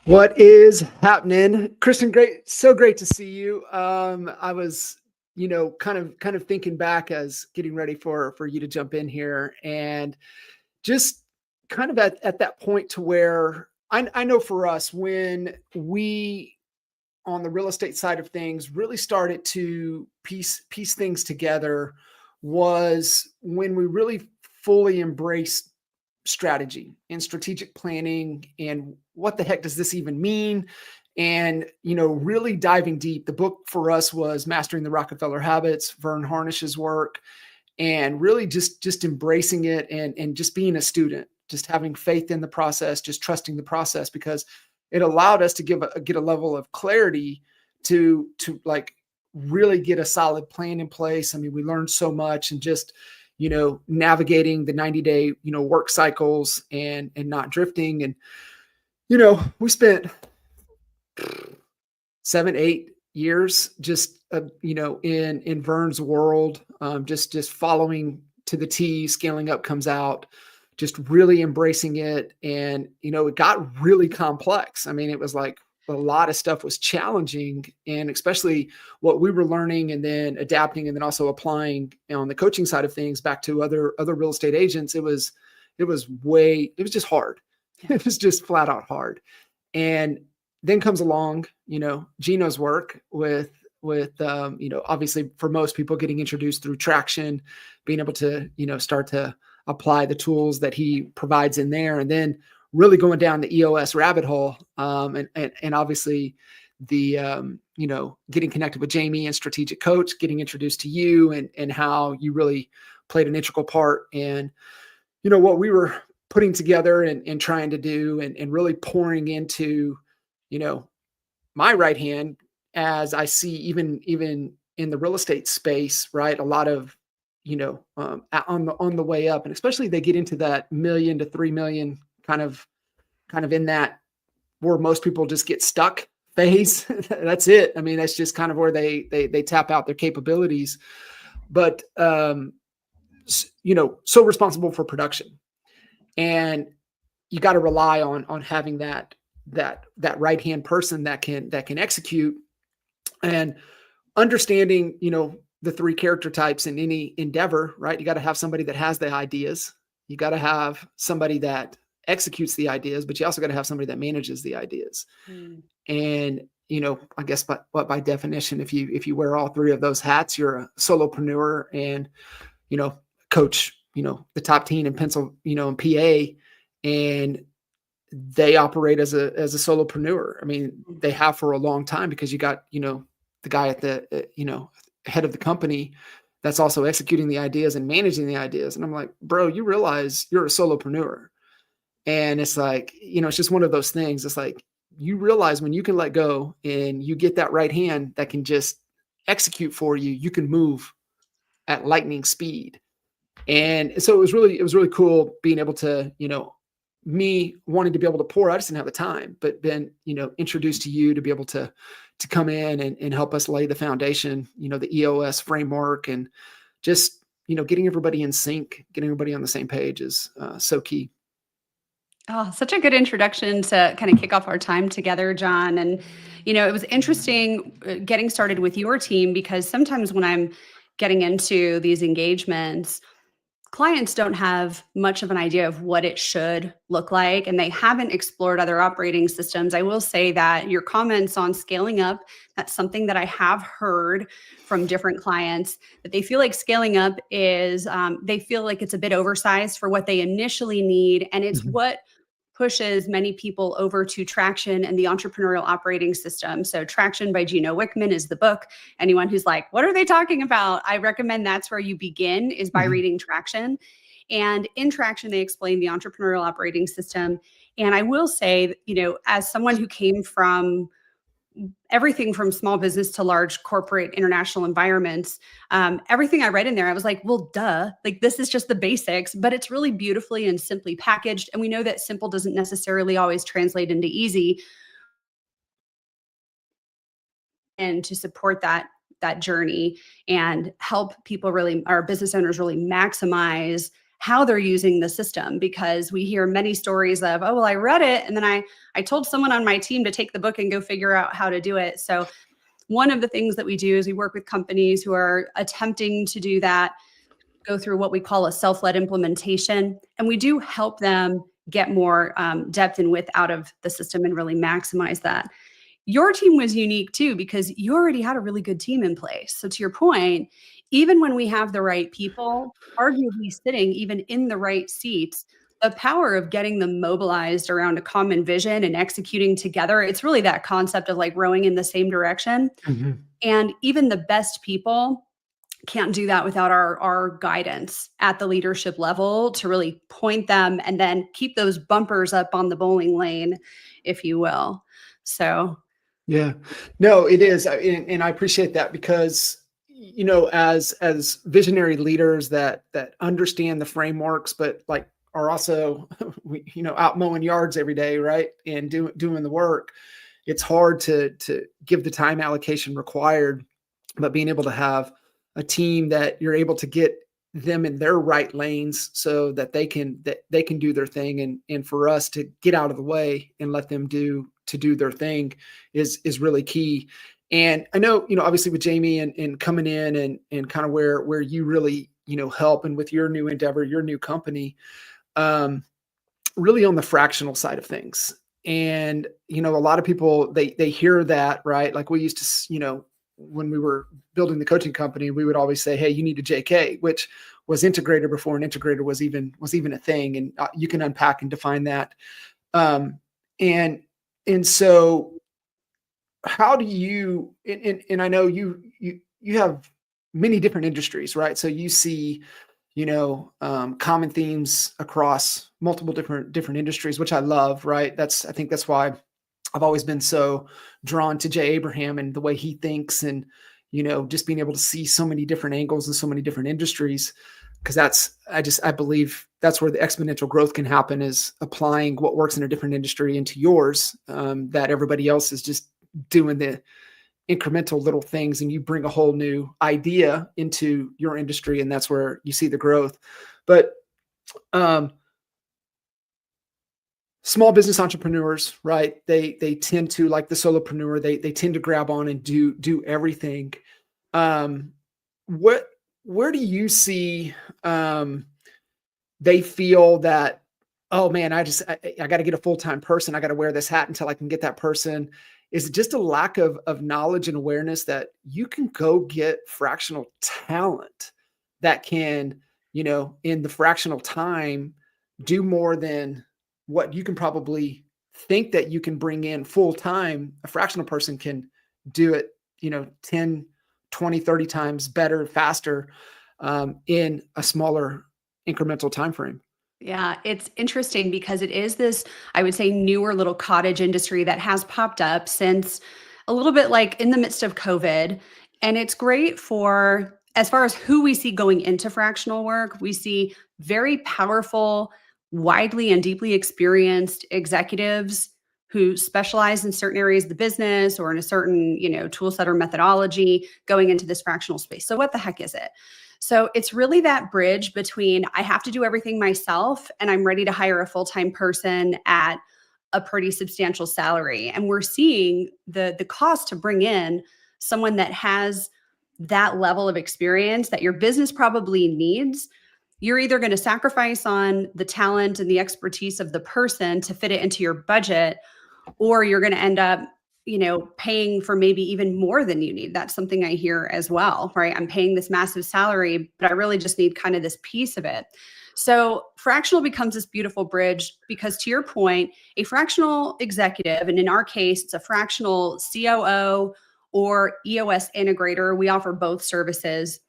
What is happening? Kristyn, great. So great to see you. I was, kind of thinking back as getting ready for you to jump in here and just kind of at that point to where I know for us, when we on the real estate side of things really started to piece things together was when we really fully embraced strategy and strategic planning and what the heck does this even mean, and really diving deep. The book for us was Mastering the Rockefeller Habits, Vern Harnish's work, and really just embracing it and just being a student, just having faith in the process, just trusting the process, because it allowed us to get a level of clarity to like really get a solid plan in place. I mean, we learned so much, and just navigating the 90-day work cycles and not drifting. And we spent 7-8 years just in Vern's world, just following to the T. Scaling Up comes out, just really embracing it. And it got really complex. I mean, it was like a lot of stuff was challenging, and especially what we were learning and then adapting and then also applying on the coaching side of things back to other real estate agents. It was just hard. It was just flat out hard. And then comes along, Gino's work with obviously for most people getting introduced through Traction, being able to, start to apply the tools that he provides in there, and then really going down the EOS rabbit hole. And obviously the, getting connected with Jamie and Strategic Coach, getting introduced to you and how you really played an integral part in, what we were putting together and trying to do, and really pouring into, my right hand, as I see even in the real estate space, right? A lot of, on the way up, and especially they get into that $1 million to $3 million kind of in that where most people just get stuck phase. That's it. I mean, that's just kind of where they tap out their capabilities, but, so responsible for production, and you got to rely on having that right-hand person that can execute, and understanding, the 3 character types in any endeavor, right? You got to have somebody that has the ideas. You got to have somebody that executes the ideas, but you also got to have somebody that manages the ideas. And, I guess by definition, if you wear all 3 of those hats, you're a solopreneur, and, coach, the top team in Pencil, in PA, and they operate as a solopreneur. I mean, they have for a long time, because you got, the guy at the, head of the company that's also executing the ideas and managing the ideas. And I'm like, bro, you realize you're a solopreneur. And it's like, it's just one of those things. It's like, you realize when you can let go and you get that right hand that can just execute for you, you can move at lightning speed. And so it was really cool being able to, me wanting to be able to pour. I just didn't have the time, but been, introduced to you to be able to come in and help us lay the foundation, the EOS framework, and just, getting everybody in sync, getting everybody on the same page is so key. Oh, such a good introduction to kind of kick off our time together, John. And, it was interesting getting started with your team, because sometimes when I'm getting into these engagements, clients don't have much of an idea of what it should look like, and they haven't explored other operating systems. I will say that your comments on scaling up, that's something that I have heard from different clients, that they feel like scaling up is, they feel like it's a bit oversized for what they initially need. And it's what pushes many people over to Traction and the entrepreneurial operating system. So Traction by Gino Wickman is the book. Anyone who's like, what are they talking about? I recommend that's where you begin, is by reading Traction. And in Traction, they explain the entrepreneurial operating system. And I will say, as someone who came from everything from small business to large corporate international environments, everything I read in there, I was like, well, duh, like this is just the basics, but it's really beautifully and simply packaged. And we know that simple doesn't necessarily always translate into easy. And to support that journey and help people really, our business owners really maximize how they're using the system, because we hear many stories of, oh, well, I read it and then I told someone on my team to take the book and go figure out how to do it. So one of the things that we do is we work with companies who are attempting to do that, go through what we call a self-led implementation. And we do help them get more depth and width out of the system and really maximize that. Your team was unique too, because you already had a really good team in place. So to your point, even when we have the right people, arguably sitting even in the right seats, the power of getting them mobilized around a common vision and executing together, it's really that concept of like rowing in the same direction. Mm-hmm. And even the best people can't do that without our guidance at the leadership level to really point them and then keep those bumpers up on the bowling lane, if you will. So yeah, no, it is. And I appreciate that, because, you know, as visionary leaders that understand the frameworks, but like are also, you know, out mowing yards every day, right? And doing the work, it's hard to give the time allocation required, but being able to have a team that you're able to get them in their right lanes so that they can do their thing, and for us to get out of the way and let them do their thing is really key. And I know, you know, obviously with Jamie and coming in and kind of where you really, you know, help, and with your new endeavor, your new company, really on the fractional side of things. And, you know, a lot of people, they hear that, right? Like we used to, you know, when we were building the coaching company, we would always say, hey, you need a JK, which was integrator before an integrator was even a thing. And you can unpack and define that. And so how do you, and I know you have many different industries, right? So you see, you know, common themes across multiple different industries, which I love, right? I think that's why I've always been so drawn to Jay Abraham and the way he thinks, and, you know, just being able to see so many different angles and so many different industries, because I believe that's where the exponential growth can happen, is applying what works in a different industry into yours, that everybody else is just doing the incremental little things, and you bring a whole new idea into your industry, and that's where you see the growth. But small business entrepreneurs, right? They tend to, like the solopreneur, they tend to grab on and do everything. Where do you see they feel that, oh man, I got to get a full-time person. I got to wear this hat until I can get that person. Is it just a lack of knowledge and awareness that you can go get fractional talent that can, you know, in the fractional time, do more than what you can probably think that you can bring in full time? A fractional person can do it, you know, 10, 20, 30 times better, faster, in a smaller incremental time frame. yeah, it's interesting because it is this, I would say, newer little cottage industry that has popped up since a little bit like in the midst of COVID. And it's great for, as far as who we see going into fractional work, we see very powerful, widely and deeply experienced executives who specialize in certain areas of the business or in a certain, you know, tool set or methodology going into this fractional space. So what the heck is it? So it's really that bridge between I have to do everything myself and I'm ready to hire a full-time person at a pretty substantial salary. And we're seeing the cost to bring in someone that has that level of experience that your business probably needs. You're either going to sacrifice on the talent and the expertise of the person to fit it into your budget, or you're going to end up, you know, paying for maybe even more than you need. That's something I hear as well, right? I'm paying this massive salary, but I really just need kind of this piece of it. So fractional becomes this beautiful bridge because, to your point, a fractional executive, and in our case, it's a fractional COO or EOS integrator. We offer both services.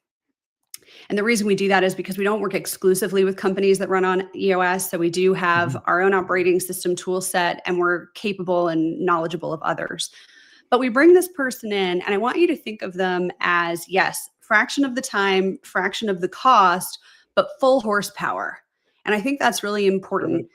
And the reason we do that is because we don't work exclusively with companies that run on EOS. So we do have our own operating system tool set, and we're capable and knowledgeable of others. But we bring this person in, and I want you to think of them as, yes, fraction of the time, fraction of the cost, but full horsepower. And I think that's really important.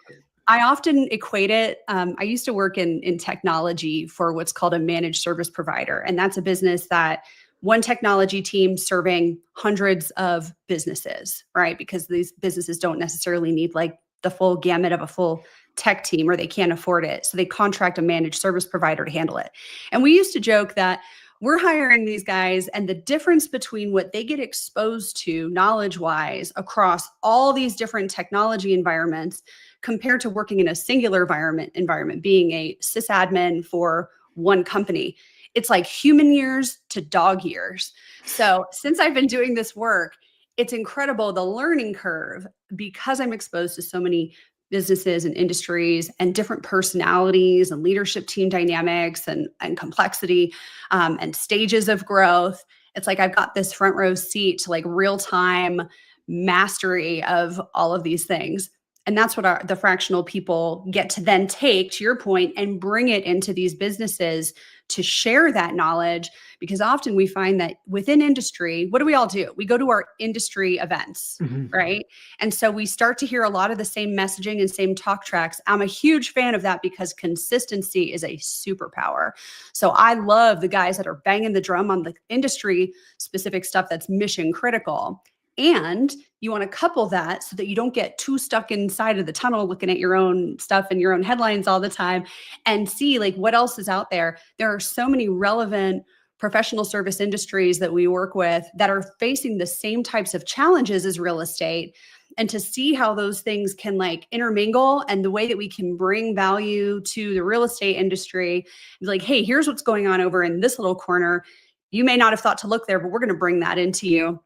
I often equate it. I used to work in technology for what's called a managed service provider. And that's a business that one technology team serving hundreds of businesses, right? Because these businesses don't necessarily need like the full gamut of a full tech team, or they can't afford it. So they contract a managed service provider to handle it. And we used to joke that we're hiring these guys, and the difference between what they get exposed to knowledge-wise across all these different technology environments compared to working in a singular environment, being a sysadmin for one company, it's like human years to dog years. So since I've been doing this work, it's incredible, the learning curve, because I'm exposed to so many businesses and industries and different personalities and leadership team dynamics and complexity and stages of growth. It's like I've got this front row seat to like real time mastery of all of these things. And that's what the fractional people get to then take, to your point, and bring it into these businesses to share that knowledge. Because often we find that within industry, what do we all do? We go to our industry events, right? And so we start to hear a lot of the same messaging and same talk tracks. I'm a huge fan of that because consistency is a superpower. So I love the guys that are banging the drum on the industry specific stuff that's mission critical. And you want to couple that so that you don't get too stuck inside of the tunnel looking at your own stuff and your own headlines all the time, and see like what else is out there. There are so many relevant professional service industries that we work with that are facing the same types of challenges as real estate, and to see how those things can like intermingle, and the way that we can bring value to the real estate industry. Like, hey, here's what's going on over in this little corner. You may not have thought to look there, but we're going to bring that into you.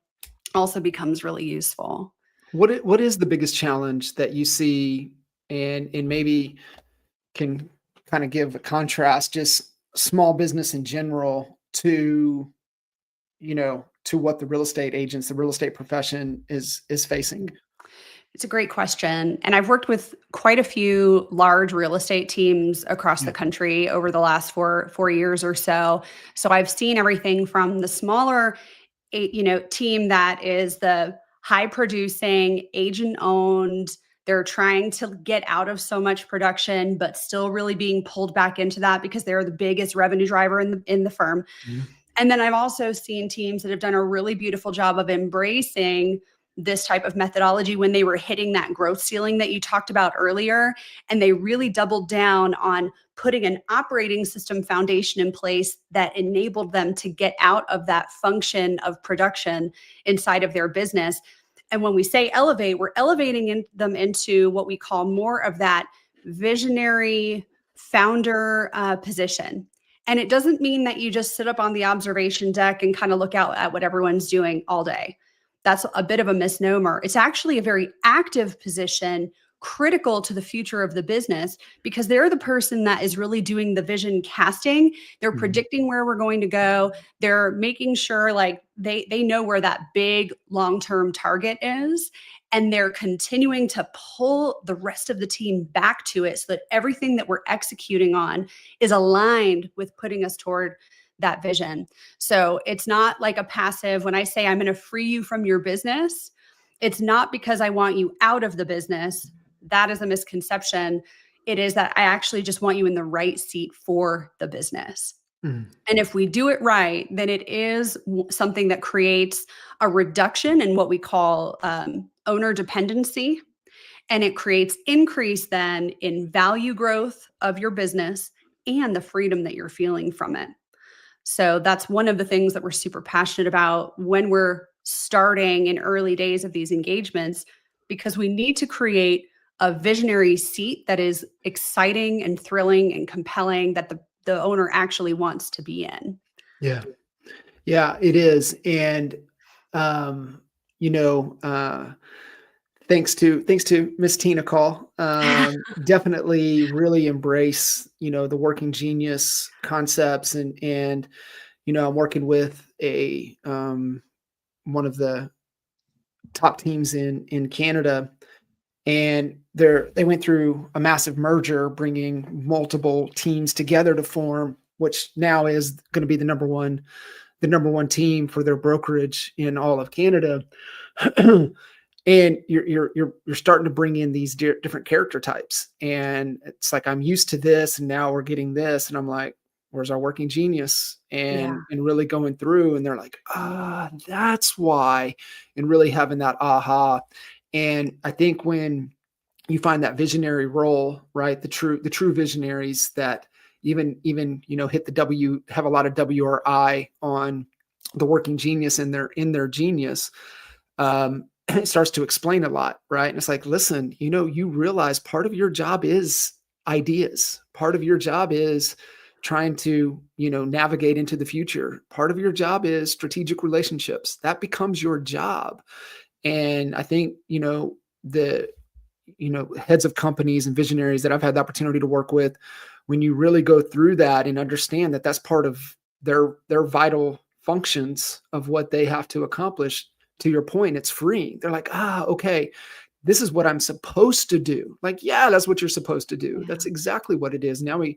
Also becomes really useful. What is the biggest challenge that you see, and maybe can kind of give a contrast, just small business in general to, to what the real estate agents, the real estate profession is facing? It's a great question. And I've worked with quite a few large real estate teams across the country over the last four years or so. So I've seen everything from the smaller team that is the high producing, agent owned. They're trying to get out of so much production, but still really being pulled back into that because they're the biggest revenue driver in the firm. And then I've also seen teams that have done a really beautiful job of embracing this type of methodology when they were hitting that growth ceiling that you talked about earlier. And they really doubled down on putting an operating system foundation in place that enabled them to get out of that function of production inside of their business. And when we say elevate, we're elevating them into what we call more of that visionary founder position. And it doesn't mean that you just sit up on the observation deck and kind of look out at what everyone's doing all day. That's a bit of a misnomer. It's actually a very active position, critical to the future of the business, because they're the person that is really doing the vision casting. They're predicting where we're going to go. They're making sure like they know where that big long-term target is. And they're continuing to pull the rest of the team back to it so that everything that we're executing on is aligned with putting us toward that vision. So it's not like a passive, when I say I'm going to free you from your business, it's not because I want you out of the business. That is a misconception. It is that I actually just want you in the right seat for the business. And if we do it right, then it is something that creates a reduction in what we call owner dependency. And it creates increase then in value growth of your business and the freedom that you're feeling from it. So that's one of the things that we're super passionate about when we're starting in early days of these engagements, because we need to create a visionary seat that is exciting and thrilling and compelling, that the owner actually wants to be in. Yeah. Yeah, it is. And, thanks to Miss Tina Call, definitely really embrace, the working genius concepts, and, I'm working with one of the top teams in Canada, and they went through a massive merger, bringing multiple teams together to form, which now is going to be the number one team for their brokerage in all of Canada. And you're starting to bring in these different character types, and it's like, I'm used to this, and now we're getting this, and I'm like, where's our working genius? Yeah. And really going through, and they're like, that's why, and really having that aha. And I think when you find that visionary role, right? The true visionaries that even, hit the W, have a lot of WRI on the working genius in their genius. It starts to explain a lot, right? And it's like, listen, you realize part of your job is ideas. Part of your job is trying to, navigate into the future. Part of your job is strategic relationships. That becomes your job. And I think, the, heads of companies and visionaries that I've had the opportunity to work with, when you really go through that and understand that that's part of their vital functions of what they have to accomplish, to your point, it's freeing. They're like, okay, this is what I'm supposed to do. Like, yeah, that's what you're supposed to do. Yeah. That's exactly what it is. Now we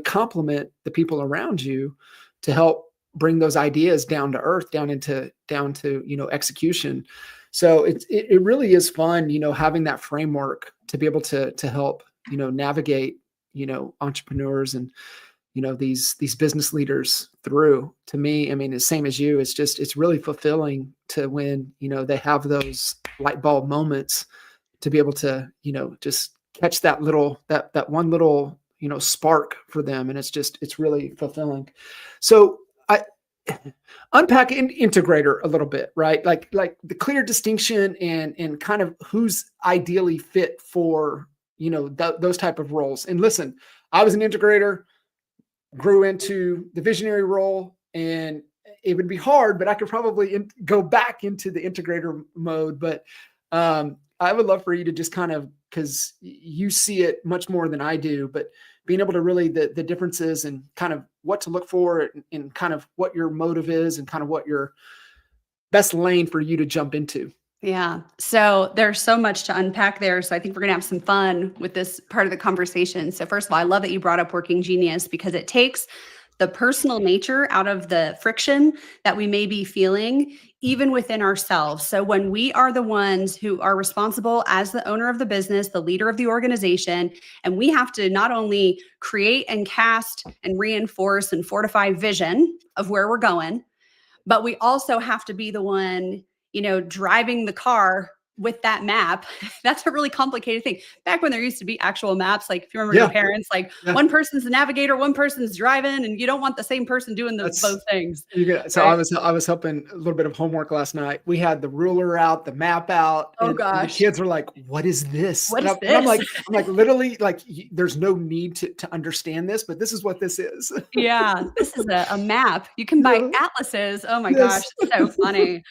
complement the people around you to help bring those ideas down to earth, down to execution. So it really is fun, having that framework to be able to help, navigate, entrepreneurs and, these business leaders through. To me, I mean, the same as you, it's really fulfilling to when, they have those light bulb moments to be able to, just catch that one little, spark for them. And it's really fulfilling. So I unpack integrator a little bit, right? Like the clear distinction and kind of who's ideally fit for, those type of roles. And listen, I was an integrator, grew into the visionary role, and it would be hard, but I could probably go back into the integrator mode. But I would love for you to just kind of, because you see it much more than I do, but being able to really the differences and kind of what to look for and kind of what your motive is and kind of what your best lane for you to jump into. Yeah. So there's so much to unpack there. So I think we're going to have some fun with this part of the conversation. So first of all, I love that you brought up working genius, because it takes the personal nature out of the friction that we may be feeling even within ourselves. So when we are the ones who are responsible as the owner of the business, the leader of the organization, and we have to not only create and cast and reinforce and fortify vision of where we're going, but we also have to be the one, driving the car with that map. That's a really complicated thing. Back when there used to be actual maps, like if you remember your parents, like one person's the navigator, one person's driving, and you don't want the same person doing both things. So right? I was helping a little bit of homework last night. We had the ruler out, the map out. Oh and gosh. And the kids were like, what is this? What is this? I'm like, literally, like, there's no need to understand this, but this is what this is. Yeah. This is a map. You can buy atlases. Oh my gosh. It's so funny.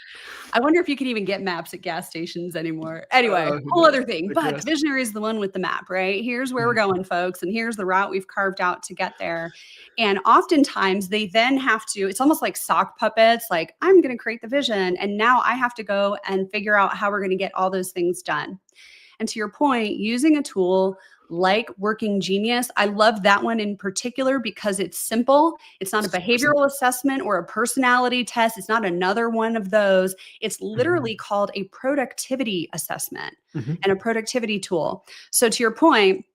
I wonder if you can even get maps at gas stations anymore. Anyway, whole other thing. But the visionary is the one with the map, right? Here's where we're going, folks. And here's the route we've carved out to get there. And oftentimes they then have to, it's almost like sock puppets. Like, I'm going to create the vision. And now I have to go and figure out how we're going to get all those things done. And to your point, using a tool like Working Genius, I love that one in particular because it's simple. It's not a behavioral assessment or a personality test. It's not another one of those. It's literally called a productivity assessment and a productivity tool. So to your point,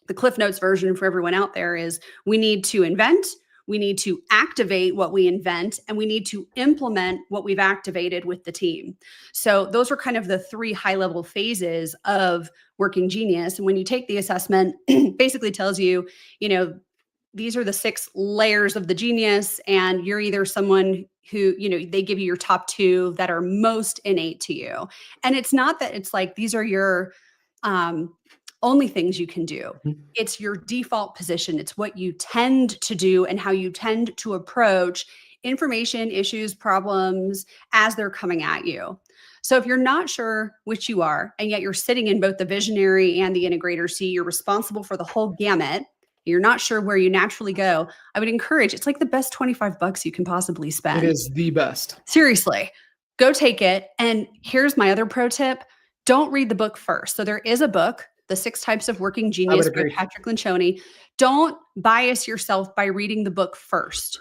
the Cliff Notes version for everyone out there is we need to invent, we need to activate what we invent, and we need to implement what we've activated with the team. So those are kind of the three high-level phases of Working Genius. And when you take the assessment, basically tells you, these are the 6 layers of the genius, and you're either someone who, they give you your top 2 that are most innate to you. And it's not that it's like, these are your only things you can do. It's your default position. It's what you tend to do and how you tend to approach information, issues, problems as they're coming at you. So if you're not sure which you are, and yet you're sitting in both the visionary and the integrator seat, you're responsible for the whole gamut, you're not sure where you naturally go, I would encourage, it's like the best $25 you can possibly spend. It is the best. Seriously, go take it. And here's my other pro tip. Don't read the book first. So there is a book, The 6 Types of Working Genius by Patrick Lencioni. Don't bias yourself by reading the book first.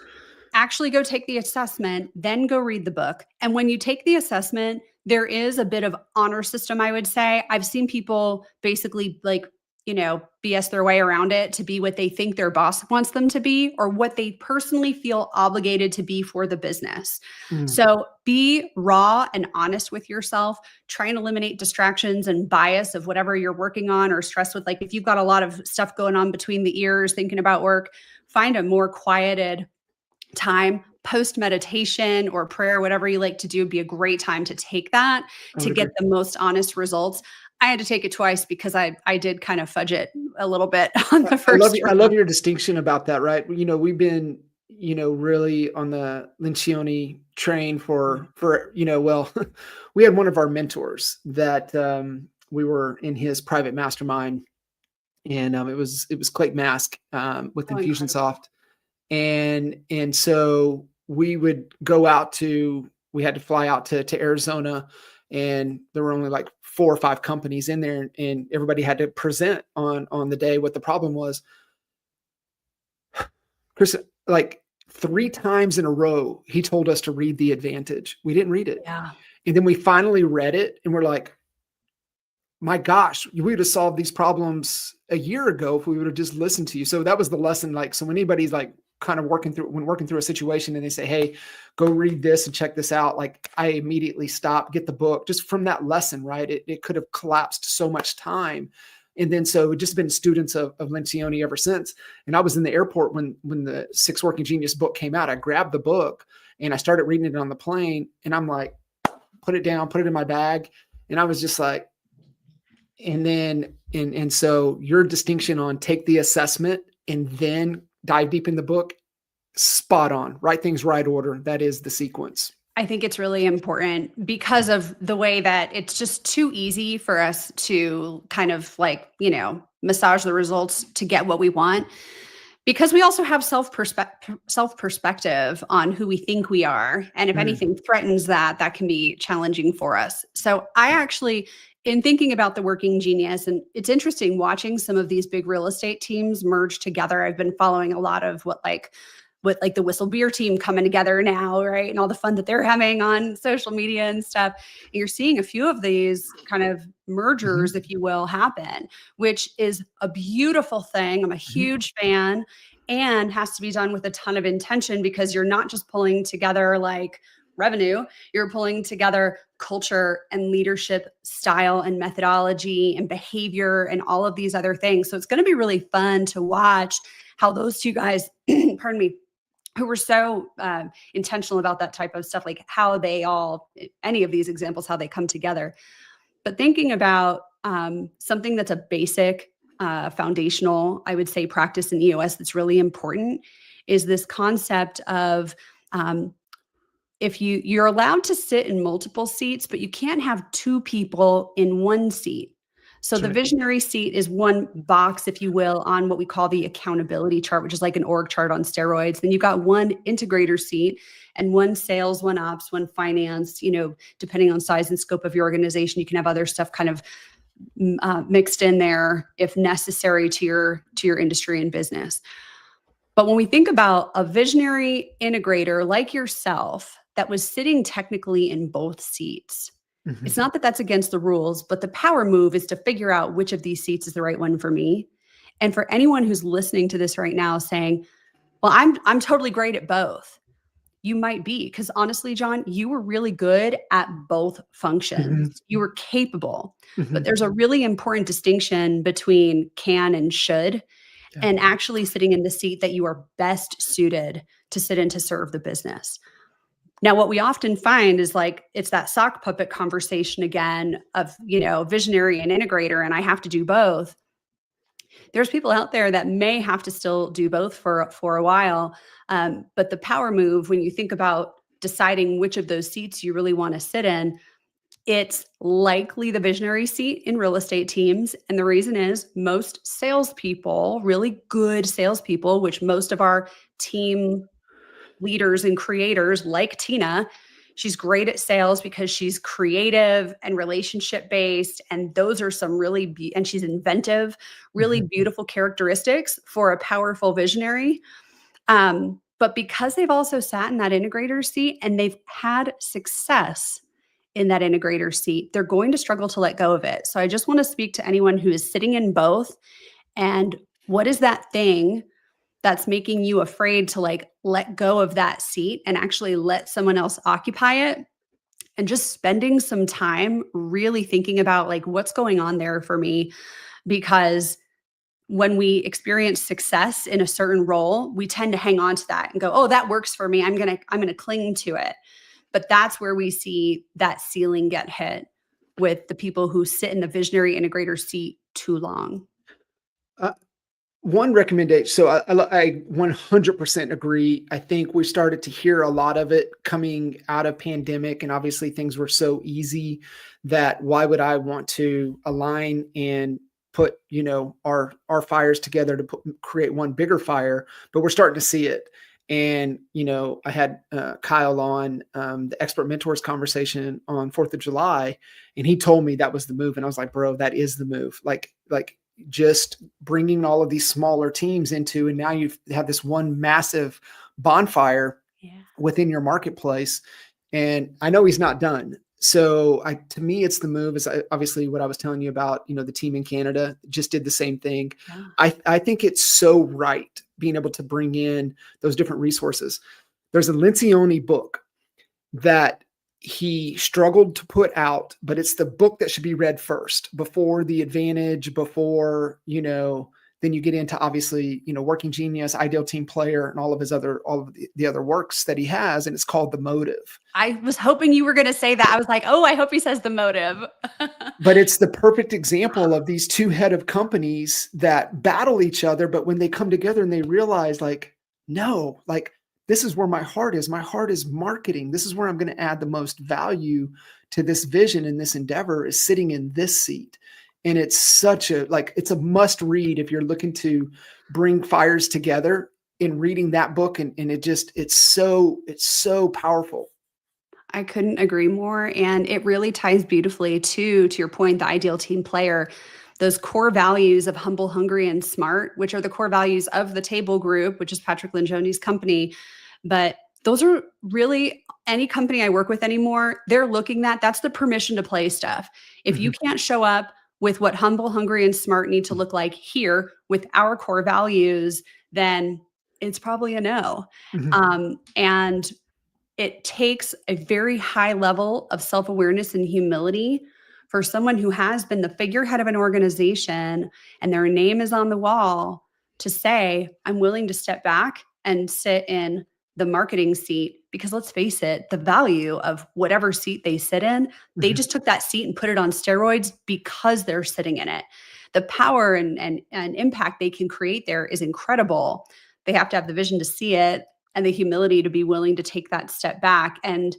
Actually go take the assessment, then go read the book. And when you take the assessment, there is a bit of honor system, I would say. I've seen people basically like BS their way around it to be what they think their boss wants them to be or what they personally feel obligated to be for the business. Mm. So be raw and honest with yourself. Try and eliminate distractions and bias of whatever you're working on or stressed with. Like if you've got a lot of stuff going on between the ears thinking about work, find a more quieted time. Post meditation or prayer, whatever you like to do, would be a great time to take that I to would get agree. the most honest results. I had to take it twice because I did kind of fudge it a little bit on the first I love round. your distinction about that, right? We've been, really on the Lencioni train well, we had one of our mentors that we were in his private mastermind, and it was Clayton Mask with Oh, incredible. Infusionsoft, and so we would go out to we had to fly out to Arizona, and there were only like 4 or 5 companies in there, and everybody had to present on the day what the problem was. Chris, like 3 times in a row, he told us to read The Advantage. We didn't read it. Yeah. And then we finally read it, and we're like, my gosh, we would have solved these problems a year ago if we would have just listened to you. So that was the lesson. Like, so when anybody's like kind of working through a situation and they say, hey, go read this and check this out, like I immediately stop, get the book just from that lesson, right? It could have collapsed so much time. And then so we've just been students of Lencioni ever since. And I was in the airport when the Six Working Genius book came out. I grabbed the book and I started reading it on the plane, and I'm like, put it down, put it in my bag. And I was just like, and so your distinction on take the assessment and then dive deep in the book, spot on. Right things, right order. That is the sequence. I think it's really important because of the way that it's just too easy for us to kind of like, massage the results to get what we want. Because we also have self-perspective on who we think we are. And if Mm. anything threatens that, that can be challenging for us. So I actually, in thinking about the working genius, and it's interesting watching some of these big real estate teams merge together. I've been following a lot of what the Whistle Beer team coming together now, right? And all the fun that they're having on social media and stuff. And you're seeing a few of these kind of mergers, Mhm. if you will, happen, which is a beautiful thing. I'm a Mhm. huge fan and has to be done with a ton of intention because you're not just pulling together like revenue, you're pulling together culture and leadership style and methodology and behavior and all of these other things. So it's going to be really fun to watch how those two guys, pardon me, who were so intentional about that type of stuff, like how they all, any of these examples, how they come together. But thinking about something that's a basic, foundational, I would say, practice in EOS that's really important is this concept of if you're allowed to sit in multiple seats, but you can't have 2 people in one seat. So That's the right. visionary seat is one box, if you will, on what we call the accountability chart, which is like an org chart on steroids. Then you've got one integrator seat and one sales, one ops, one finance, depending on size and scope of your organization, you can have other stuff kind of mixed in there if necessary to your industry and business. But when we think about a visionary integrator like yourself that was sitting technically in both seats, Mhm. it's not that that's against the rules, but the power move is to figure out which of these seats is the right one for me. And for anyone who's listening to this right now saying, well, I'm totally great at both. You might be, because honestly, John, you were really good at both functions. Mhm. You were capable, but Mhm. there's a really important distinction between can and should, Yeah. and actually sitting in the seat that you are best suited to sit in to serve the business. Now, what we often find is like it's that sock puppet conversation again of, visionary and integrator, and I have to do both. There's people out there that may have to still do both for a while. But the power move, when you think about deciding which of those seats you really want to sit in, it's likely the visionary seat in real estate teams. And the reason is most salespeople, really good salespeople, which most of our team leaders and creators like Tina, she's great at sales because she's creative and relationship based. And those are some and she's inventive, really Mhm. beautiful characteristics for a powerful visionary. But because they've also sat in that integrator seat and they've had success in that integrator seat, they're going to struggle to let go of it. So I just want to speak to anyone who is sitting in both. And what is that thing that's making you afraid to like let go of that seat and actually let someone else occupy it? And just spending some time really thinking about like what's going on there for me. Because when we experience success in a certain role, we tend to hang on to that and go, oh, that works for me. I'm gonna cling to it. But that's where we see that ceiling get hit with the people who sit in the visionary integrator seat too long. Uh, One recommendation. So I 100% agree. I think we started to hear a lot of it coming out of pandemic, and obviously things were so easy that why would I want to align and put, our fires together to create one bigger fire? But we're starting to see it. And, I had Kyle on the Expert Mentors conversation on 4th of July, and he told me that was the move. And I was like, bro, that is the move. Like just bringing all of these smaller teams into, and now you have this one massive bonfire within your marketplace. And I know he's not done. So to me, it's the move is obviously what I was telling you about, the team in Canada just did the same thing. Yeah. I think it's so right being able to bring in those different resources. There's a Lencioni book that he struggled to put out, but it's the book that should be read first before The Advantage, before, then you get into obviously, Working Genius, Ideal Team Player, and all of the other works that he has. And it's called The Motive. I was hoping you were going to say that. I was like, oh, I hope he says The Motive. But it's the perfect example of these two head of companies that battle each other. But when they come together and they realize like, no, like, this is where my heart is. My heart is marketing. This is where I'm going to add the most value to this vision and this endeavor is sitting in this seat. And it's such it's a must read if you're looking to bring fires together in reading that book. And it's so powerful. I couldn't agree more. And it really ties beautifully to your point, the ideal team player, those core values of humble, hungry, and smart, which are the core values of the Table Group, which is Patrick Lencioni's company. But those are really any company I work with anymore, they're looking at, that's the permission to play stuff. If you can't show up with what humble, hungry, and smart need to look like here with our core values, then it's probably a no. And it takes a very high level of self-awareness and humility for someone who has been the figurehead of an organization and their name is on the wall to say, I'm willing to step back and sit in the marketing seat, because let's face it, the value of whatever seat they sit in, they just took that seat and put it on steroids because they're sitting in it. The power and impact they can create there is incredible. They have to have the vision to see it and the humility to be willing to take that step back and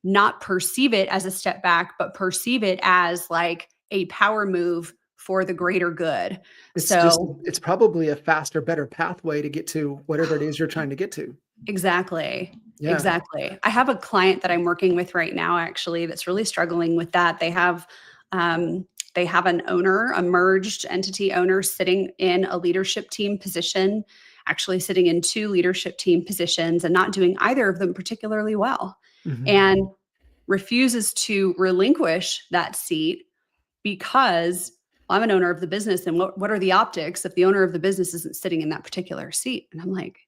not perceive it as a step back, but perceive it as like a power move for the greater good. It's probably a faster, better pathway to get to whatever it is you're trying to get to. Exactly. Yeah. Exactly. I have a client that I'm working with right now, actually, that's really struggling with that. They have an owner, a merged entity owner sitting in a leadership team position, actually sitting in 2 leadership team positions and not doing either of them particularly well, and refuses to relinquish that seat because I'm an owner of the business. And what are the optics if the owner of the business isn't sitting in that particular seat? And I'm like,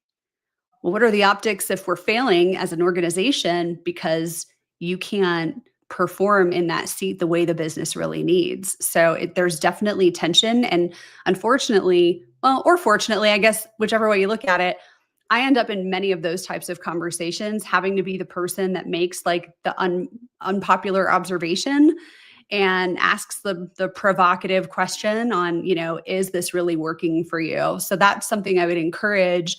well, what are the optics if we're failing as an organization because you can't perform in that seat the way the business really needs? So there's definitely tension. And unfortunately, or fortunately, I guess, whichever way you look at it, I end up in many of those types of conversations having to be the person that makes like the unpopular observation and asks the provocative question on, is this really working for you? So that's something I would encourage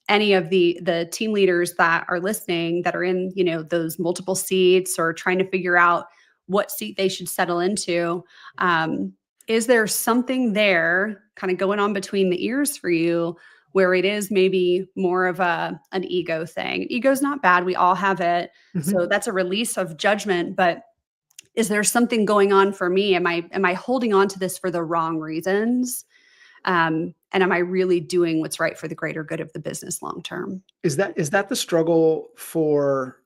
any of the team leaders that are listening that are in, those multiple seats or trying to figure out what seat they should settle into. Is there something there kind of going on between the ears for you where it is maybe more of an ego thing? Ego's not bad. We all have it. So that's a release of judgment, but is there something going on for me? Am I holding on to this for the wrong reasons? And am I really doing what's right for the greater good of the business long term? Is that the struggle for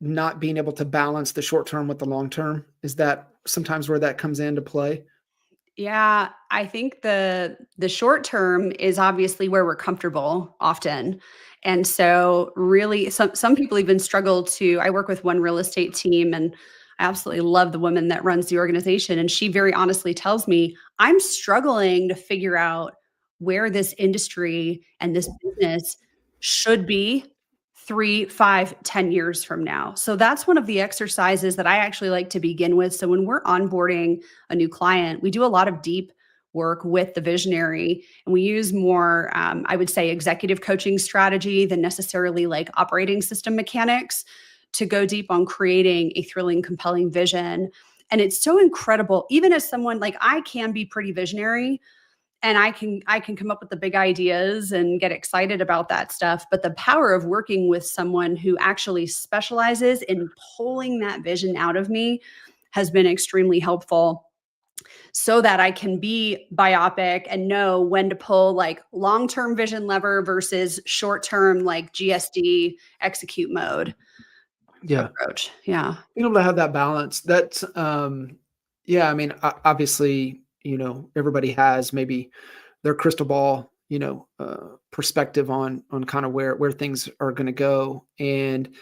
not being able to balance the short term with the long term? Is that sometimes where that comes into play? Yeah, I think the short term is obviously where we're comfortable often. And so really some people even struggle to I work with one real estate team, and I absolutely love the woman that runs the organization, and she very honestly tells me, "I'm struggling to figure out where this industry and this business should be 3, 5, 10 years from now." So that's one of the exercises that I actually like to begin with. So when we're onboarding a new client, we do a lot of deep work with the visionary, and we use more, I would say, executive coaching strategy than necessarily like operating system mechanics to go deep on creating a thrilling, compelling vision. And it's so incredible, even as someone like I can be pretty visionary, and I can come up with the big ideas and get excited about that stuff, but the power of working with someone who actually specializes in pulling that vision out of me has been extremely helpful, so that I can be biopic and know when to pull like long-term vision lever versus short-term like GSD execute mode Yeah. approach. Yeah. Being able to have that balance, that's, yeah, I mean, obviously, everybody has maybe their crystal ball, perspective on kind of where things are going to go. And,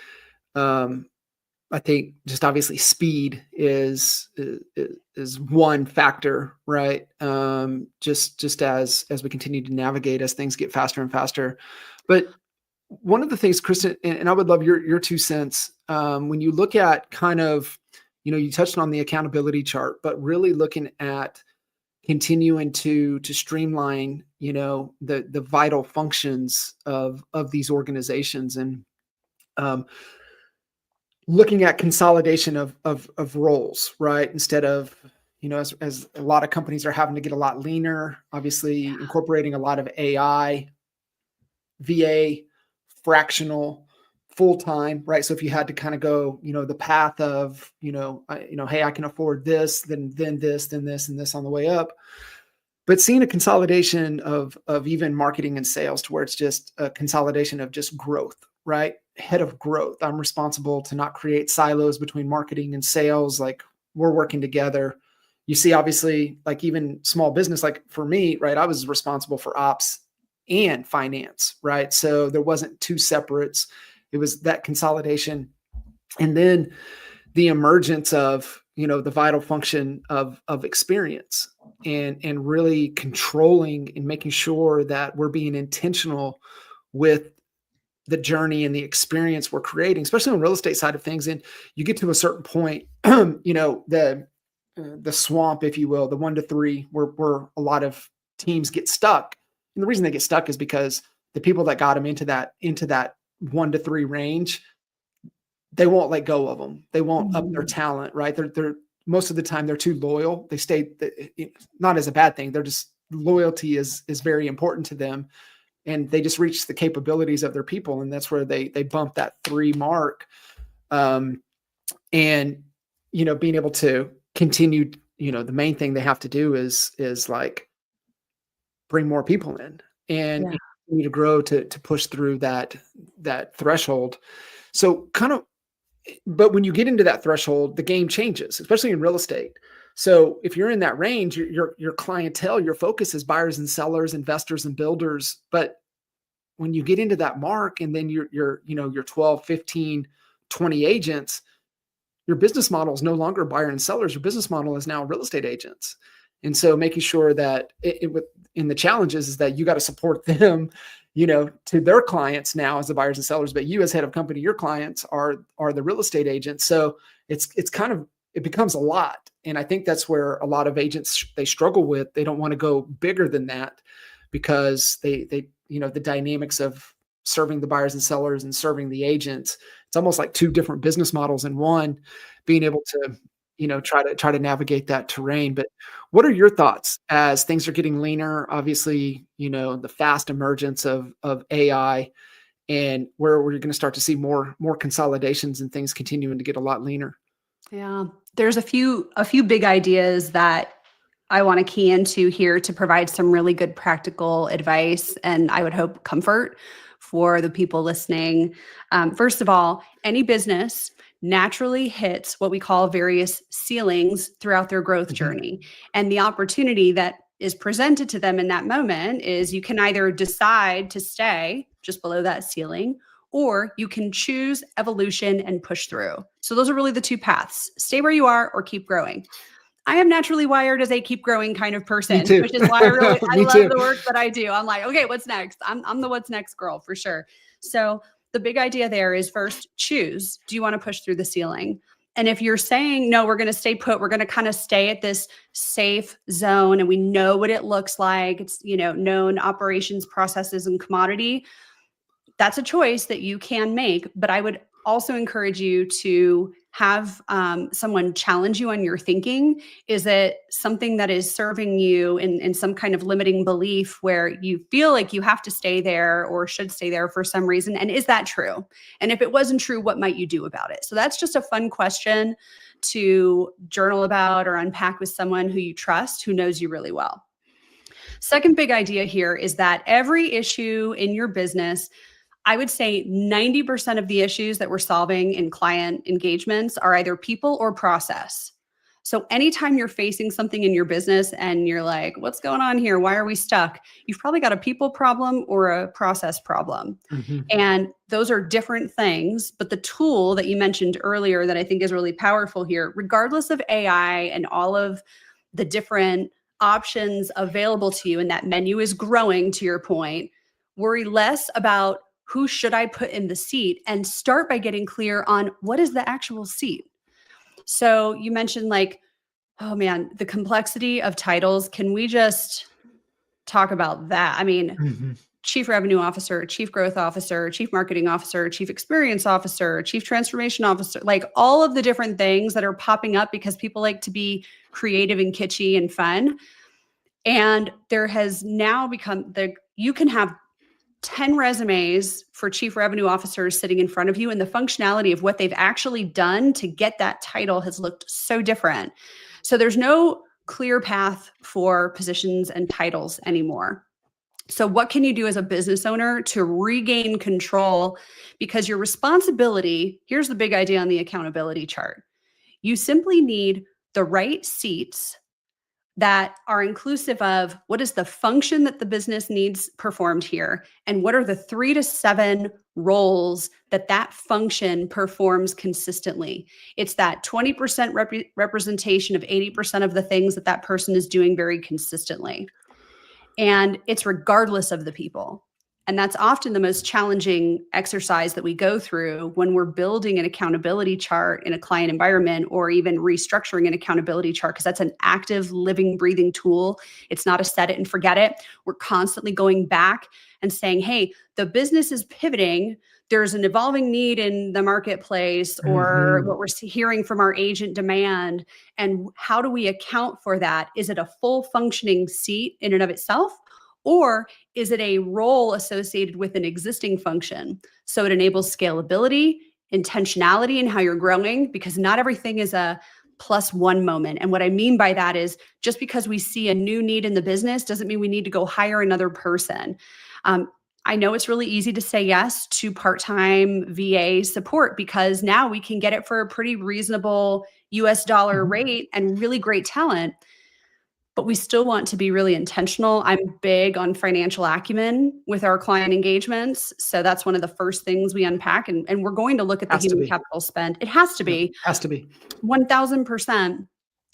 um, I think just obviously speed is one factor, right? Just as we continue to navigate as things get faster and faster. But one of the things, Kristyn, and I would love your 2 cents, when you look at kind of, you touched on the accountability chart, but really looking at continuing to streamline, the vital functions of these organizations, and um, looking at consolidation of roles, right? Instead of, as a lot of companies are having to get a lot leaner, obviously incorporating a lot of AI, VA, fractional, full time, right? So if you had to kind of go, the path of, hey, I can afford this, then this, then this, and this on the way up. But seeing a consolidation of even marketing and sales to where it's just a consolidation of just growth, right? Head of growth. I'm responsible to not create silos between marketing and sales. Like, we're working together. You see, obviously, like even small business, like for me, right? I was responsible for ops and finance, right? So there wasn't two separates. It was that consolidation. And then the emergence of, the vital function of experience, and really controlling and making sure that we're being intentional with the journey and the experience we're creating, especially on the real estate side of things. And you get to a certain point, the swamp, if you will, the 1 to 3, where a lot of teams get stuck. And the reason they get stuck is because the people that got them into that 1 to 3 range, they won't let go of them. They won't up their talent, right? They're most of the time they're too loyal. They stay, not as a bad thing. They're just, loyalty is very important to them, and they just reach the capabilities of their people, and that's where they bump that 3 mark. And being able to continue, the main thing they have to do is like bring more people in and continue to grow to push through that threshold. So kind of, but when you get into that threshold, the game changes, especially in real estate. So if you're in that range, your clientele, your focus is buyers and sellers, investors and builders. But when you get into that mark, and then you're 12, 15, 20 agents, your business model is no longer buyer and sellers. Your business model is now real estate agents. And so making sure that in the challenges is that you got to support them, to their clients now as the buyers and sellers, but you as head of company, your clients are the real estate agents. So it's kind of, it becomes a lot. And I think that's where a lot of agents, they struggle with. They don't want to go bigger than that, because they the dynamics of serving the buyers and sellers and serving the agents, it's almost like 2 different business models in one, being able to, try to navigate that terrain. But what are your thoughts as things are getting leaner? Obviously, the fast emergence of AI, and where we're going to start to see more consolidations and things continuing to get a lot leaner. Yeah. There's a few big ideas that I want to key into here to provide some really good practical advice, and I would hope comfort for the people listening. First of all, any business naturally hits what we call various ceilings throughout their growth journey. And the opportunity that is presented to them in that moment is you can either decide to stay just below that ceiling, or you can choose evolution and push through. So those are really the two paths: stay where you are or keep growing. I am naturally wired as a keep growing kind of person, which is why I love the work that I do. I'm like, okay, what's next? I'm the what's next girl for sure. So the big idea there is first choose. Do you want to push through the ceiling? And if you're saying, no, we're going to stay put, we're going to kind of stay at this safe zone and we know what it looks like, it's, known operations, processes, and commodity, that's a choice that you can make. But I would also encourage you to have someone challenge you on your thinking. Is it something that is serving you in some kind of limiting belief where you feel like you have to stay there or should stay there for some reason? And is that true? And if it wasn't true, what might you do about it? So that's just a fun question to journal about or unpack with someone who you trust, who knows you really well. Second big idea here is that every issue in your business, I would say 90% of the issues that we're solving in client engagements are either people or process. So anytime you're facing something in your business and you're like, what's going on here? Why are we stuck? You've probably got a people problem or a process problem. And those are different things. But the tool that you mentioned earlier that I think is really powerful here, regardless of AI and all of the different options available to you, and that menu is growing, to your point, worry less about who should I put in the seat and start by getting clear on what is the actual seat. So you mentioned like, oh man, the complexity of titles. Can we just talk about that? I mean, Chief Revenue Officer, Chief Growth Officer, Chief Marketing Officer, Chief Experience Officer, Chief Transformation Officer, like all of the different things that are popping up because people like to be creative and kitschy and fun. And there has now become you can have 10 resumes for chief revenue officers sitting in front of you, and the functionality of what they've actually done to get that title has looked so different. So there's no clear path for positions and titles anymore. So what can you do as a business owner to regain control? Because your responsibility, here's the big idea on the accountability chart. You simply need the right seats that are inclusive of what is the function that the business needs performed here, and what are the 3 to 7 roles that function performs consistently. It's that 20% representation of 80% of the things that person is doing very consistently. And it's regardless of the people. And that's often the most challenging exercise that we go through when we're building an accountability chart in a client environment, or even restructuring an accountability chart, because that's an active, living, breathing tool. It's not a set it and forget it. We're constantly going back and saying, hey, the business is pivoting. There's an evolving need in the marketplace, or what we're hearing from our agent demand. And how do we account for that? Is it a full functioning seat in and of itself? Or is it a role associated with an existing function? So it enables scalability, intentionality in how you're growing, because not everything is a +1 moment. And what I mean by that is, just because we see a new need in the business doesn't mean we need to go hire another person. I know it's really easy to say yes to part-time VA support because now we can get it for a pretty reasonable US dollar rate and really great talent. But we still want to be really intentional. I'm big on financial acumen with our client engagements. So that's one of the first things we unpack. And we're going to look at the human capital spend. It has to be. Has to be. 1000%.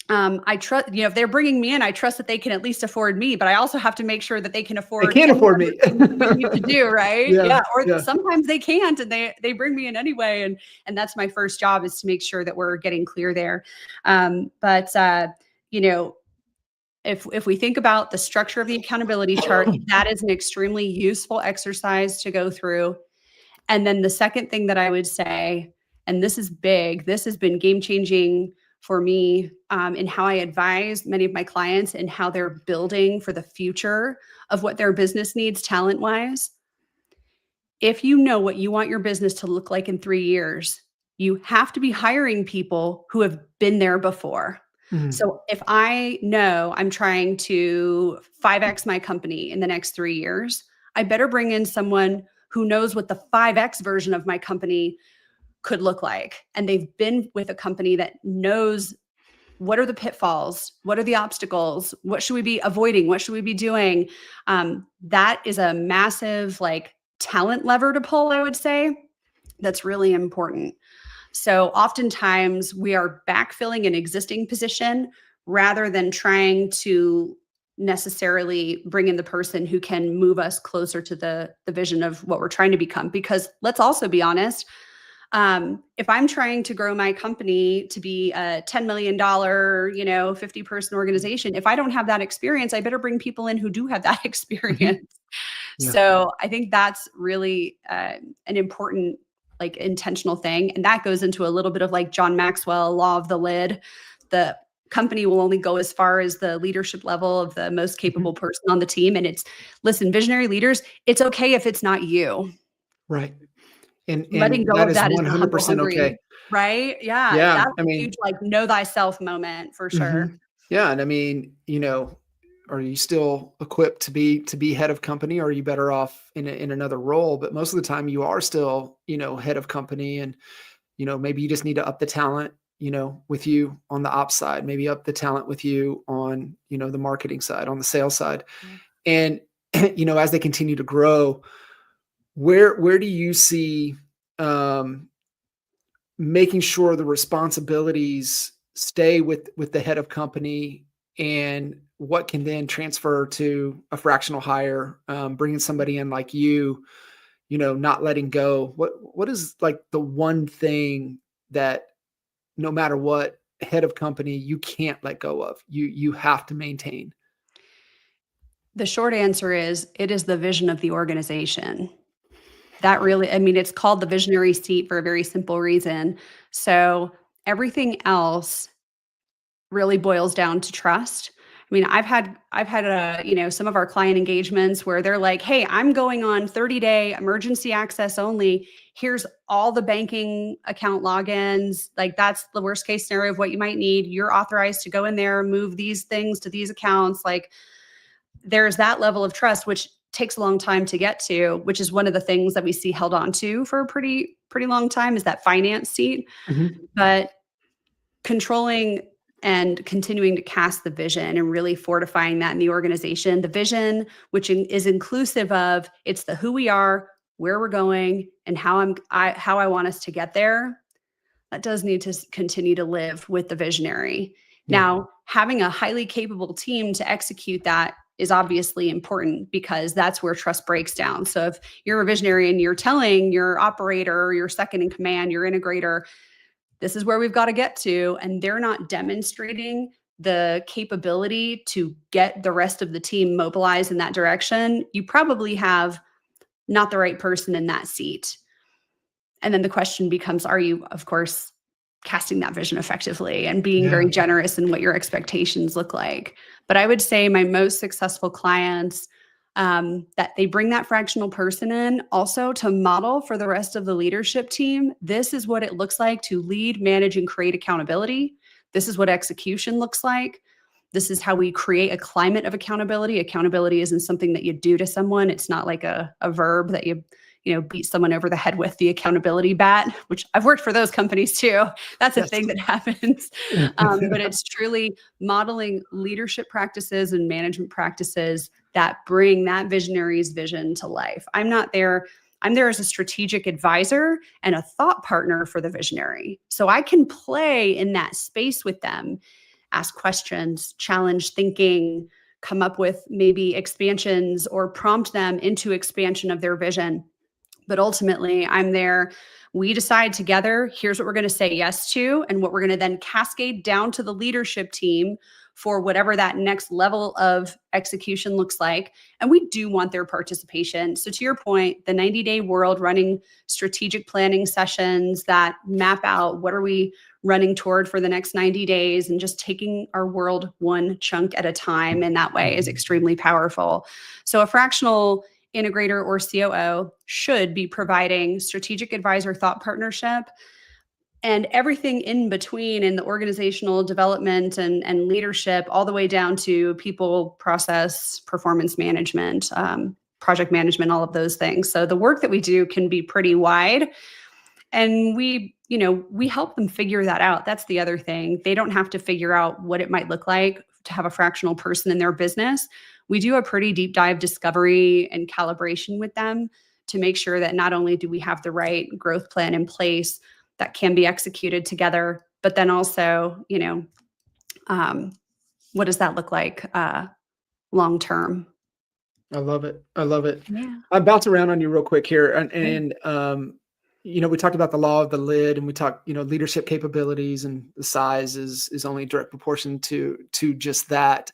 I trust, if they're bringing me in, I trust that they can at least afford me, but I also have to make sure that they can afford. They can't afford me. We need to do, right? Yeah. Sometimes they can't, and they bring me in anyway. And that's my first job, is to make sure that we're getting clear there. If we think about the structure of the accountability chart, that is an extremely useful exercise to go through. And then the second thing that I would say, and this is big, this has been game-changing for me in how I advise many of my clients and how they're building for the future of what their business needs talent-wise. If you know what you want your business to look like in 3 years, you have to be hiring people who have been there before. So if I know I'm trying to 5X my company in the next 3 years, I better bring in someone who knows what the 5X version of my company could look like. And they've been with a company that knows what are the pitfalls, what are the obstacles, what should we be avoiding, what should we be doing. That is a massive like talent lever to pull, I would say. That's really important. So oftentimes we are backfilling an existing position rather than trying to necessarily bring in the person who can move us closer to the vision of what we're trying to become. Because let's also be honest, if I'm trying to grow my company to be a $10 million, 50-person organization, if I don't have that experience, I better bring people in who do have that experience. Yeah. So I think that's really an important, like, intentional thing. And that goes into a little bit of like John Maxwell, law of the lid. The company will only go as far as the leadership level of the most capable person on the team. And listen, visionary leaders, it's okay if it's not you. Right. And letting go that of is that is 100% okay. Right? Yeah. Yeah. That's a huge, like, know thyself moment for sure. Yeah. And I mean, are you still equipped to be head of company, or are you better off in another role? But most of the time you are still, head of company, and, maybe you just need to up the talent, with you on the ops side, maybe up the talent with you on, the marketing side, on the sales side. And, as they continue to grow, where do you see, making sure the responsibilities stay with the head of company, and what can then transfer to a fractional hire, bringing somebody in like not letting go? What is like the one thing that no matter what head of company you can't let go of, you have to maintain? The short answer is it is the vision of the organization. That really, I mean, it's called the visionary seat for a very simple reason. So everything else really boils down to trust. I mean, I've had some of our client engagements where they're like, "Hey, I'm going on 30-day emergency access only. Here's all the banking account logins. Like, that's the worst case scenario of what you might need. You're authorized to go in there, move these things to these accounts." Like, there's that level of trust, which takes a long time to get to, which is one of the things that we see held on to for a pretty long time, is that finance seat. But controlling and continuing to cast the vision and really fortifying that in the organization, the vision, which is inclusive of, it's the who we are, where we're going, and how I want us to get there. That does need to continue to live with the visionary. Yeah. Now, having a highly capable team to execute that is obviously important, because that's where trust breaks down. So if you're a visionary and you're telling your operator, your second in command, your integrator, this is where we've got to get to, and they're not demonstrating the capability to get the rest of the team mobilized in that direction, you probably have not the right person in that seat. And then the question becomes, are you, of course, casting that vision effectively and being very generous in what your expectations look like? But I would say my most successful clients, that they bring that fractional person in also to model for the rest of the leadership team. This is what it looks like to lead, manage, and create accountability. This is what execution looks like. This is how we create a climate of accountability. Accountability isn't something that you do to someone. It's not like a verb that you beat someone over the head with, the accountability bat, which I've worked for those companies too. That's a thing that happens. But it's truly modeling leadership practices and management practices that bring that visionary's vision to life. I'm there as a strategic advisor and a thought partner for the visionary. So I can play in that space with them, ask questions, challenge thinking, come up with maybe expansions, or prompt them into expansion of their vision. But ultimately, I'm there. We decide together, here's what we're going to say yes to, and what we're going to then cascade down to the leadership team for whatever that next level of execution looks like. And we do want their participation. So to your point, the 90-day world, running strategic planning sessions that map out what are we running toward for the next 90 days, and just taking our world one chunk at a time in that way is extremely powerful. So a fractional integrator or COO should be providing strategic advisor thought partnership and everything in between in the organizational development and leadership, all the way down to people, process, performance management, project management, all of those things. So the work that we do can be pretty wide. And we help them figure that out. That's the other thing. They don't have to figure out what it might look like to have a fractional person in their business. We do a pretty deep dive discovery and calibration with them to make sure that not only do we have the right growth plan in place that can be executed together, but then also, what does that look like long term? I love it. I love it. Yeah. I'll bounce around on you real quick here. And we talked about the law of the lid, and we talked, leadership capabilities, and the size is only direct proportion to just that.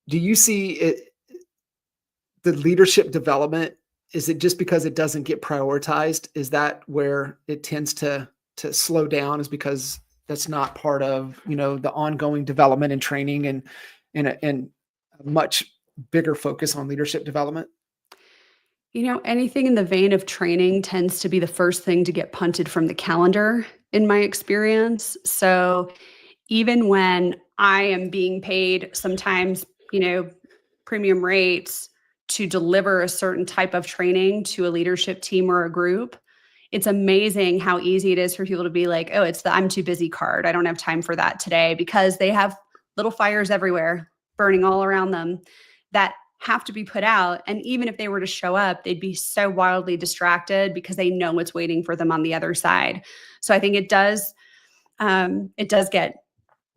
Do you see it, the leadership development, is it just because it doesn't get prioritized? Is that where it tends to slow down, is because that's not part of, the ongoing development and training and a much bigger focus on leadership development? Anything in the vein of training tends to be the first thing to get punted from the calendar in my experience. So even when I am being paid sometimes, premium rates to deliver a certain type of training to a leadership team or a group, it's amazing how easy it is for people to be like, oh, it's the I'm too busy card. I don't have time for that today, because they have little fires everywhere burning all around them that have to be put out. And even if they were to show up, they'd be so wildly distracted because they know what's waiting for them on the other side. So I think it does get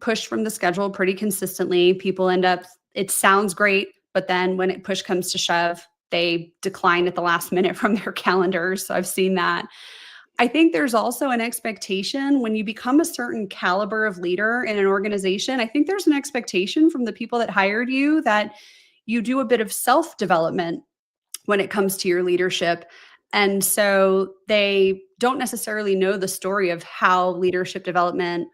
pushed from the schedule pretty consistently. People end up, it sounds great, but then when push comes to shove, they decline at the last minute from their calendars. So I've seen that. I think there's also an expectation when you become a certain caliber of leader in an organization. I think there's an expectation from the people that hired you that you do a bit of self-development when it comes to your leadership. And so they don't necessarily know the story of how leadership development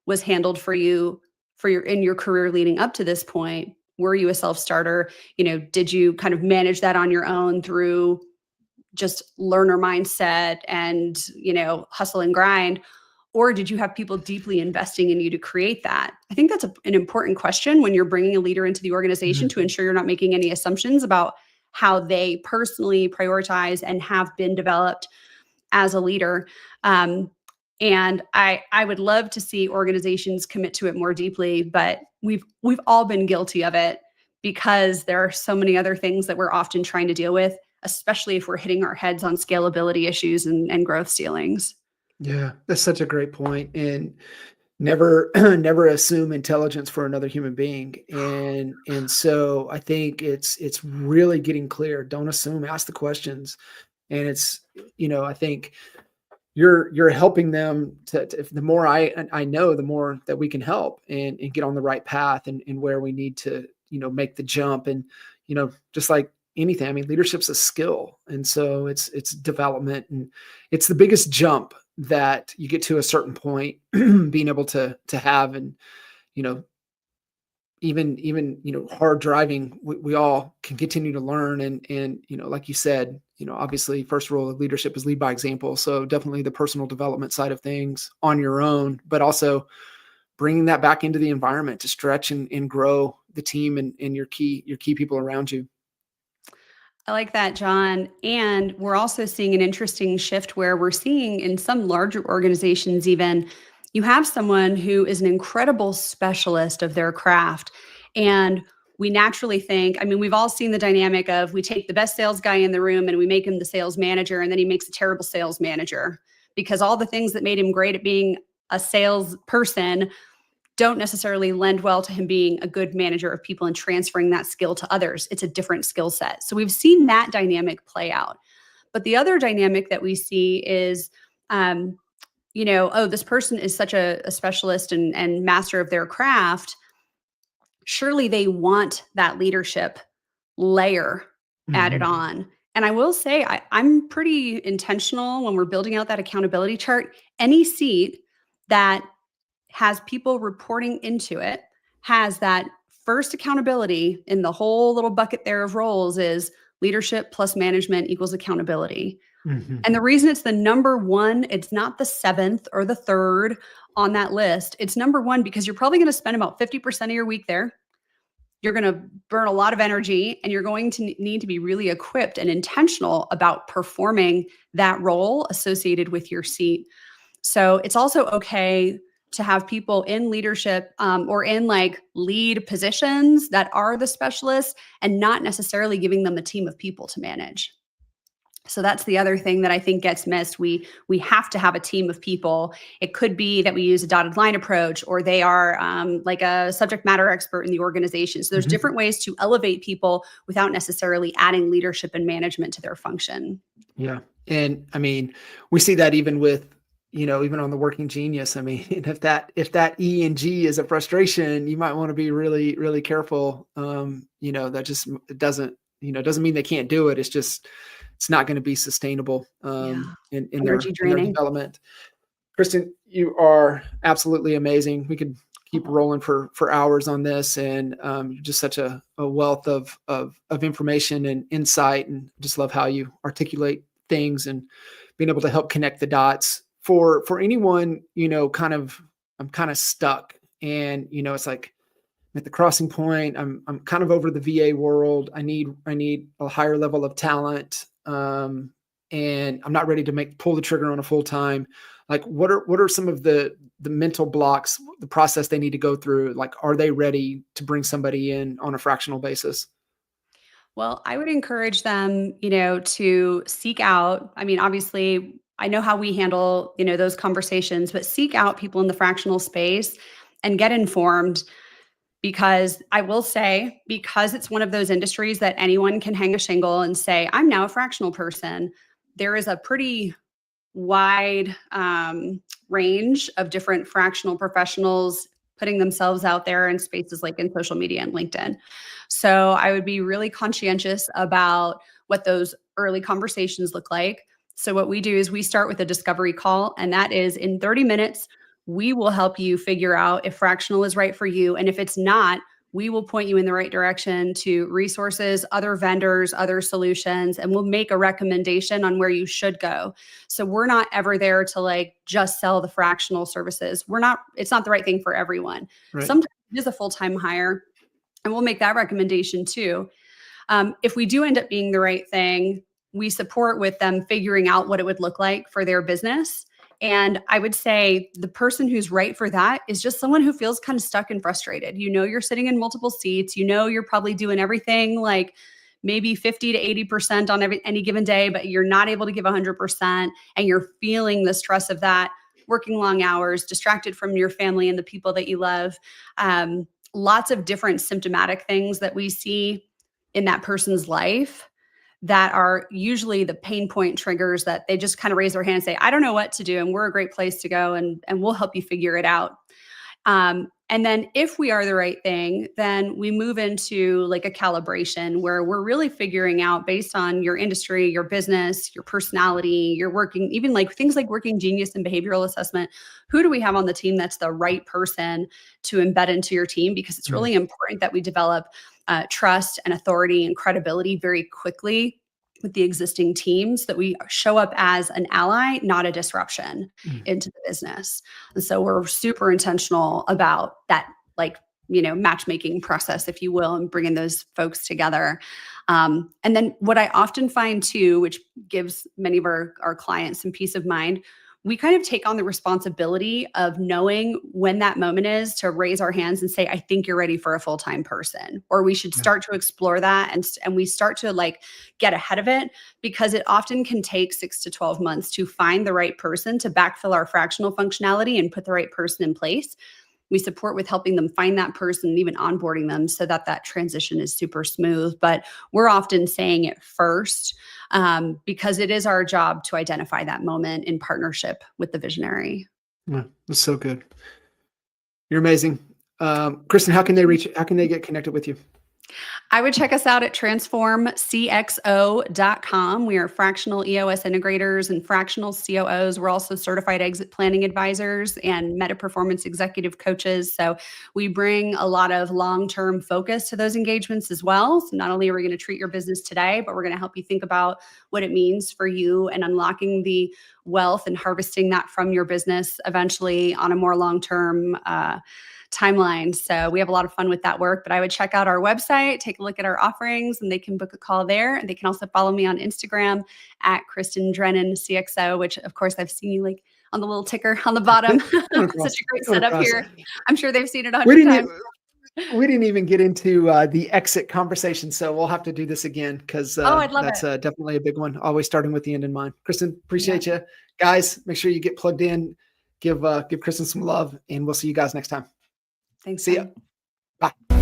was handled for you in your career leading up to this point. Were you a self-starter? Did you kind of manage that on your own through just learner mindset and, hustle and grind? Or did you have people deeply investing in you to create that? I think that's an important question when you're bringing a leader into the organization to ensure you're not making any assumptions about how they personally prioritize and have been developed as a leader. And I would love to see organizations commit to it more deeply, but we've all been guilty of it because there are so many other things that we're often trying to deal with, especially if we're hitting our heads on scalability issues and growth ceilings. Yeah, that's such a great point. And never never assume intelligence for another human being. And so I think it's really getting clear. Don't assume, ask the questions. And it's, I think you're helping them if the more I know, the more that we can help and get on the right path and where we need to, make the jump. And, just like anything, I mean, leadership's a skill. And so it's development, and it's the biggest jump that you get to a certain point, being able to have, and, even hard driving, we all can continue to learn. And like you said, obviously first rule of leadership is lead by example. So definitely the personal development side of things on your own, but also bringing that back into the environment to stretch and grow the team and your key people around you. I like that, John. And we're also seeing an interesting shift where we're seeing in some larger organizations, even you have someone who is an incredible specialist of their craft. And we naturally think, we've all seen the dynamic of we take the best sales guy in the room and we make him the sales manager, and then he makes a terrible sales manager because all the things that made him great at being a sales person don't necessarily lend well to him being a good manager of people and transferring that skill to others. It's a different skill set. So we've seen that dynamic play out. But the other dynamic that we see is, this person is such a specialist and master of their craft. Surely they want that leadership layer added on. And I will say, I'm pretty intentional when we're building out that accountability chart. Any seat that has people reporting into it has that first accountability in the whole little bucket there of roles is leadership plus management equals accountability. And the reason it's the number one, it's not the seventh or the third on that list. It's number one because you're probably going to spend about 50% of your week there. you're going to burn a lot of energy, and you're going to need to be really equipped and intentional about performing that role associated with your seat. So it's also okay to have people in leadership or in like lead positions that are the specialists, and not necessarily giving them a team of people to manage. So that's the other thing that I think gets missed. We have to have a team of people. It could be that we use a dotted line approach, or they are like a subject matter expert in the organization. So there's different ways to elevate people without necessarily adding leadership and management to their function. Yeah. And I mean, we see that even with, even on the Working Genius. I mean, if that E and G is a frustration, you might want to be really, really careful. That just doesn't mean they can't do it. It's not going to be sustainable in their development. Kristyn, you are absolutely amazing. We could keep rolling for hours on this, and you're just such a wealth of information and insight, and just love how you articulate things and being able to help connect the dots for anyone, I'm kind of stuck, and it's like I'm at the crossing point. I'm kind of over the VA world. I need a higher level of talent. And I'm not ready to pull the trigger on a full time. Like, what are some of the mental blocks, the process they need to go through? Like, are they ready to bring somebody in on a fractional basis? Well, I would encourage them, to seek out. I mean, obviously, I know how we handle, those conversations, but seek out people in the fractional space and get informed. Because I will say, because it's one of those industries that anyone can hang a shingle and say, I'm now a fractional person, there is a pretty wide range of different fractional professionals putting themselves out there in spaces like in social media and LinkedIn. So I would be really conscientious about what those early conversations look like. So what we do is we start with a discovery call, and that is in 30 minutes, we will help you figure out if fractional is right for you. And if it's not, we will point you in the right direction to resources, other vendors, other solutions, and we'll make a recommendation on where you should go. So we're not ever there to like just sell the fractional services. It's not the right thing for everyone. Right. Sometimes it is a full-time hire, and we'll make that recommendation too. If we do end up being the right thing, we support with them figuring out what it would look like for their business. And I would say the person who's right for that is just someone who feels kind of stuck and frustrated. You're sitting in multiple seats. You're probably doing everything like maybe 50 to 80% on any given day, but you're not able to give 100%. And you're feeling the stress of that, working long hours, distracted from your family and the people that you love. Lots of different symptomatic things that we see in that person's life that are usually the pain point triggers that they just kind of raise their hand and say, I don't know what to do. And we're a great place to go, and we'll help you figure it out. And then if we are the right thing, then we move into like a calibration where we're really figuring out, based on your industry, your business, your personality, your working, even like things like Working Genius and behavioral assessment, who do we have on the team that's the right person to embed into your team? Because it's really important that we develop trust and authority and credibility very quickly with the existing teams, that we show up as an ally, not a disruption into the business. And so we're super intentional about that, like, matchmaking process, if you will, and bringing those folks together. And then what I often find too, which gives many of our clients some peace of mind, we kind of take on the responsibility of knowing when that moment is to raise our hands and say, I think you're ready for a full-time person, or we should start to explore that. And we start to like get ahead of it, because it often can take 6 to 12 months to find the right person to backfill our fractional functionality and put the right person in place. We support with helping them find that person and even onboarding them so that transition is super smooth. But we're often saying it first because it is our job to identify that moment in partnership with the visionary. Yeah, that's so good. You're amazing. Kristyn, how can they get connected with you? I would check us out at TransformCXO.com. We are fractional EOS integrators and fractional COOs. We're also certified exit planning advisors and meta performance executive coaches. So we bring a lot of long-term focus to those engagements as well. So not only are we going to treat your business today, but we're going to help you think about what it means for you and unlocking the wealth and harvesting that from your business eventually on a more long-term timeline. So we have a lot of fun with that work, but I would check out our website, take a look at our offerings, and they can book a call there. And they can also follow me on Instagram at Kristyn Drennen CXO, which of course I've seen you like on the little ticker on the bottom. Such a great setup here. I'm sure they've seen it 100 times. We didn't even get into the exit conversation, so we'll have to do this again because that's definitely a big one. Always starting with the end in mind. Kristyn, appreciate you. Guys, make sure you get plugged in. Give Kristyn some love, and we'll see you guys next time. Thanks. See ya. Bye.